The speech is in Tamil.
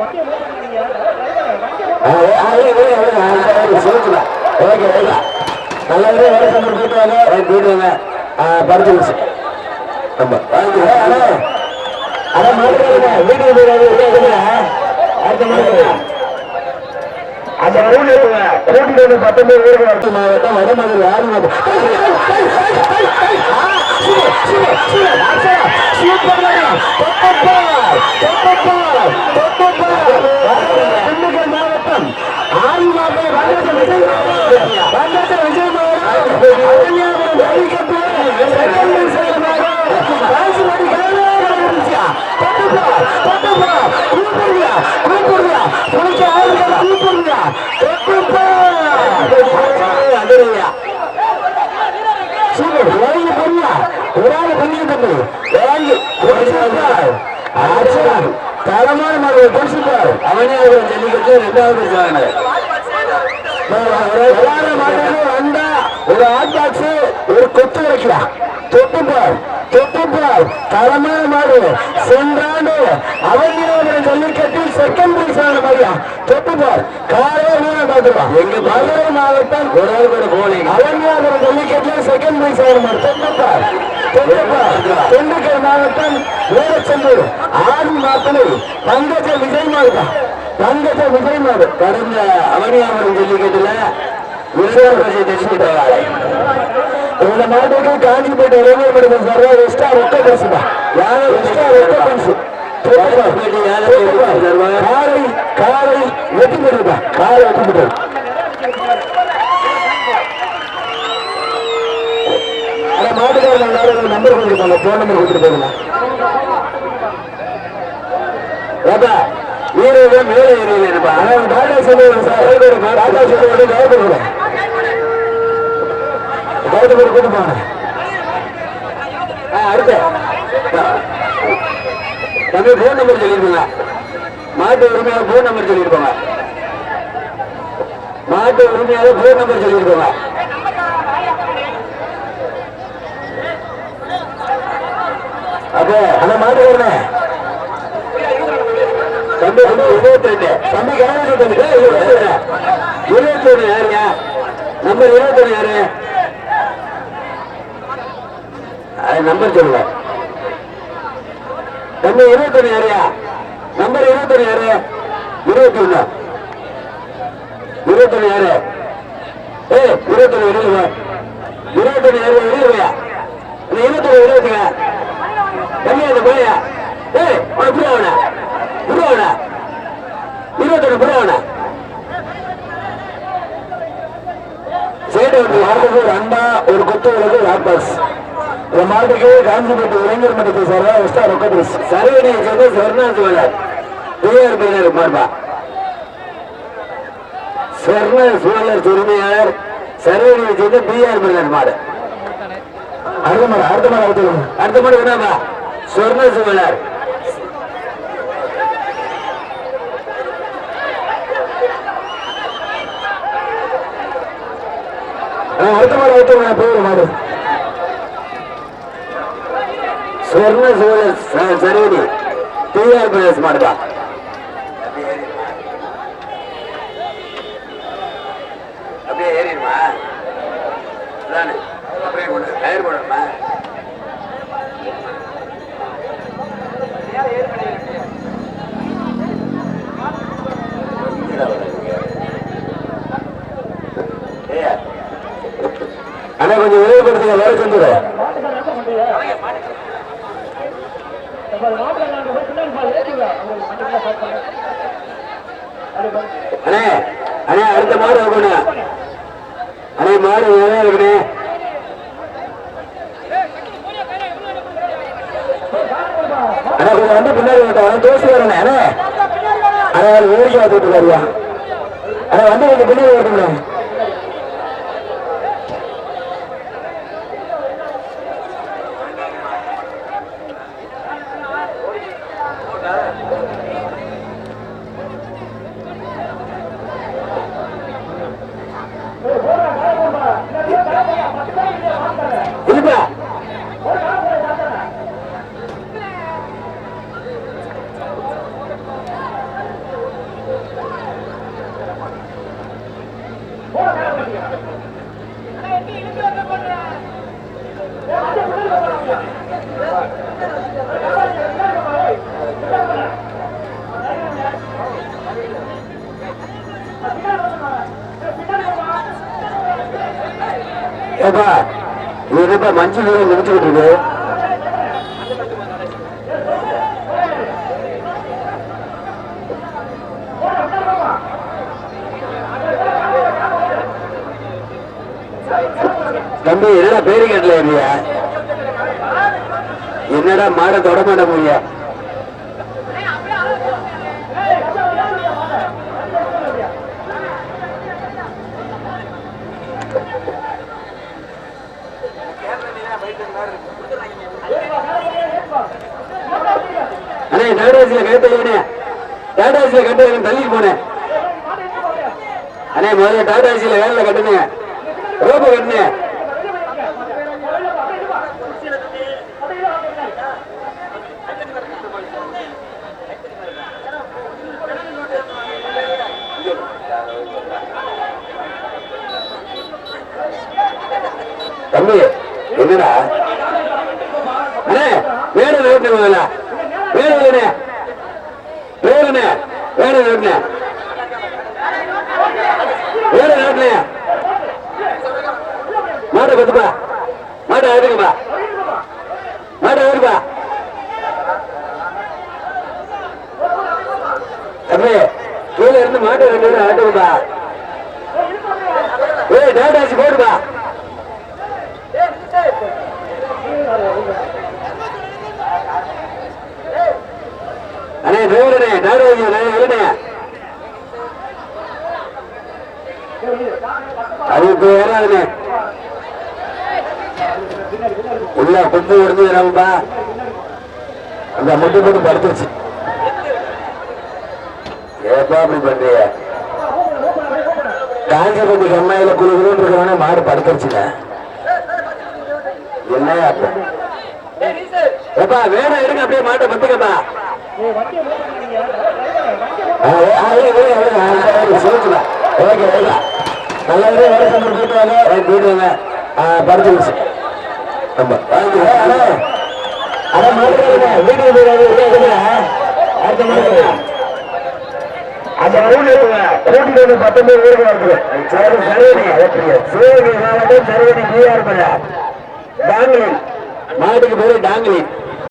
படிச்சு அந்த கூட்டிட்டு 19 பேருக்கு மாவட்டம் வடமதுரை ஆறு மாவட்டம் தரமான மாடு பொறுப்பார் அவனே ஜல்லிக்கட்டு 2வது வந்தா ஒரு ஹாட் பாக்ஸ் ஒரு கொத்து வைக்கலாம். தொட்டுப்பார் தரமான மாடு சென்றாண்டு அவனியாபுரம் ஜல்லிக்கட்டில் செகண்ட் பிரைஸ் ஆன மாதிரியா தொட்டுப்பார் காலையே வீணை பார்த்துருவான். எங்க மதுரை மாவட்டம் அவனியாபுரம் ஜல்லிக்கட்டில் செகண்ட் பிரைஸ் ஆன மாதிரி தொட்டுப்பார். திண்டுக்கல் மாவட்டம் வீரச்சந்தூர் ஆதி மாத்தனை பங்கஜ விஜய் மாடு கடந்த அவனியாபுரம் ஜல்லிக்கட்டுல இந்த மாட்டுக்கு காஞ்சிப்பேட்டை இளைஞர் மெடிக்கல் சார்பா எக்ஸ்ட்ரா ரொக்க பரிசுதான். காலை வெட்டி போட்டுருப்பா. காலை வெட்டி போட்டு மாட்டுக்காரங்க நம்பர் கொடுத்துருப்பாங்க. போன் நம்பர் கொடுத்துட்டு போகலாம். வீரர்கள் மேலே ஏரியில் இருப்பா. ஆனால் டாடா சொல்லுவாங்க சார். டாடா சொல்லுவாங்க கவர்மெண்ட் கூட்டு போங்க. அடுத்த தம்பி போன் நம்பர் சொல்லிருப்பாங்க. மாட்டு உரிமையாளர் போன் நம்பர் சொல்லிருப்பாங்க. அப்ப அந்த மாட்டு வரல தம்பி 22 தம்பி கவனம் 21 யாருங்க நம்பர் 21 யாரு நம்பர் சொல்லுங்க தம்பி 21 யாரையா நம்பர் 21 யாரு 21 யாரு 21 வெளியில 21 யாரு வெளியிலையா 21 வெளியிட்டுங்க தம்பி அந்த போயா புரியவன 21 புரியவன சேட்டு ஒரு அண்டா ஒரு கொத்து ஒரு லாப்பாஸ் இந்த மாட்டுக்கு காஞ்சிபேட்டை இளைஞர் மன்றத்தை சார்பா எக்ஸ்ட்ரா ரொக்க பரிசு. சரவணியை சேர்ந்த சொர்ணாசு வேலர் பிஆர் பிரினர் மார்பா சொர்ணாசு உரிமையாளர் சரவணியை சேர்ந்த பிஆர் பிரினர் மாடு. அடுத்த மாடு என்னப்பா சொர்ணாசு வேலர் அடுத்த மாடு பேரு மாடு ஸ்வர்ண சரவணி டிஆர் பிரதேஷ் மாடுதா. அப்படியே ஏறிடுமா அப்படியே டயர் போடணுமா ஆனா கொஞ்சம் விரைவுபடுத்துங்க. வேலை செஞ்சுடு அண்ணே அண்ணே அடுத்த மாடு வைக்கணு. அண்ணே மாடு இருக்கணே அண்ணா கொஞ்சம் வந்து பின்னாடி விட்டேன் தோசி வரண்ணே. அண்ணே அண்ணா வேடிக்கை பார்த்துட்டு இருக்காருயா. அண்ணா வந்து கொஞ்சம் பின்னாடி விட்டுங்களேன். ஏப்பா இது என்னப்பா மஞ்சள் நீரை முடிச்சுக்கிட்டு இருக்கு. தம்பி என்னடா பேரு கேட்டல இல்லையா? என்னடா மாட தொட மாட்ட முடிய? அண்ணே டாடாசில கட்டே டாடாசில கட்ட தள்ளிட்டு போனேன். அண்ணே முதல்ல டாடாசில வேலையில கட்டுங்க, ரோப்பு கட்டுங்க. தம்பி என்னடா அண்ணே வேட வேட்டே முதல்ல வேட வேணே வேடனே வேட வேட்டனே வேட வேட்டனே மாட்டை பத்துப்பா மாட்டை ஆடுங்கப்பா மாட்டை ஆடுப்பா. தம்பி கீழே இருந்து மாட்டை 2 பேரும் ஆட்டுங்கப்பா. ஏய் டாடாசி போடுப்பா. அண்ணே டிரைவரனே டாடாசி இல்லனே அது இப்போ ஏறாதுண்ணே உள்ள கொண்டு விடுந்து நம்மப்பா. அந்த முட்டு போட்டு படுத்துருச்சு. ஏப்பா அப்படி பண்றிய? காஞ்சிபட்டி கம்மாயில குழுகுன்னு இருக்கிறவனே மாடு படுத்துருச்சுங்க. என்ன ஏப்பா வேணா எடுங்க அப்படியே மாட்டை பத்துக்கப்பா. படுத்துருச்சு. அந்த 19 பேருக்கு வருது. சிவகங்கை மாவட்டம் சரவணி பிஆர் பெங்காலி மாட்டுக்கு பேரு டாங்கிலி.